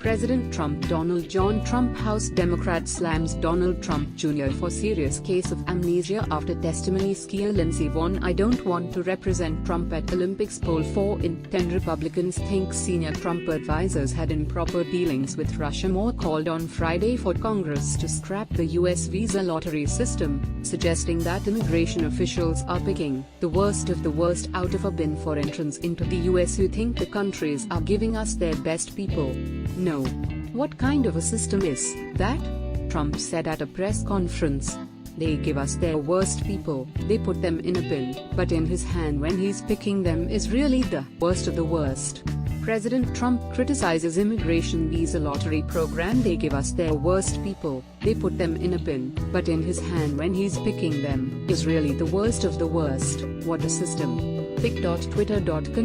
President Donald John TrumpHouse Democrat slams Donald Trump Jr. for serious case of amnesia after testimony. Skier Lindsey Vonn I don't want to represent Trump at Olympics. Poll 4 in 10 Republicans think senior Trump advisors had improper dealings with Russia. Moore called on Friday for Congress to scrap the U.S. visa lottery system, suggesting that immigration officials are picking the worst of the worst out of a bin for entrance into the U.S. You think the countries are giving us their best people? No. What kind of a system is that? Trump said at a press conference. They give us their worst people, they put them in a bin, but in his hand when he's picking them is really the worst of the worst. President Trump criticizes immigration visa lottery program. They give us their worst people, they put them in a bin, but in his hand when he's picking them is really the worst of the worst. What a system. Pic.twitter.com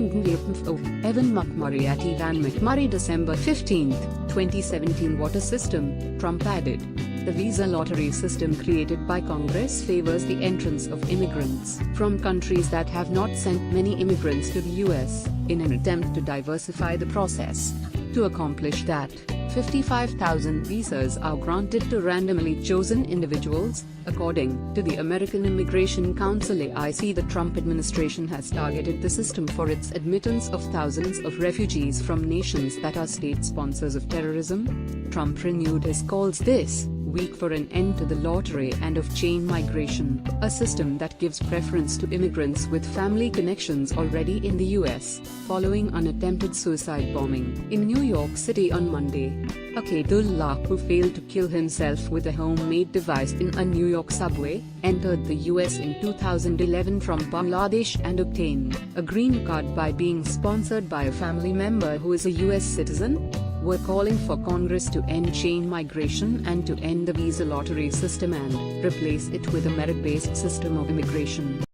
Evan McMurray at Evan McMurray December 15, 2017. What a system, Trump added. The visa lottery system created by Congress favors the entrance of immigrants from countries that have not sent many immigrants to the U.S., in an attempt to diversify the process. To accomplish that, 55,000 visas are granted to randomly chosen individuals, according to the American Immigration Council (AIC). The Trump administration has targeted the system for its admittance of thousands of refugees from nations that are state sponsors of terrorism. Trump renewed his calls this week for an end to the lottery and of chain migration, a system that gives preference to immigrants with family connections already in the U.S., following an attempted suicide bombing in New York City on Monday. Akadullah, who failed to kill himself with a homemade device in a New York subway, entered the U.S. in 2011 from Bangladesh and obtained a green card by being sponsored by a family member who is a U.S. citizen. We're calling for Congress to end chain migration and to end the visa lottery system and replace it with a merit-based system of immigration.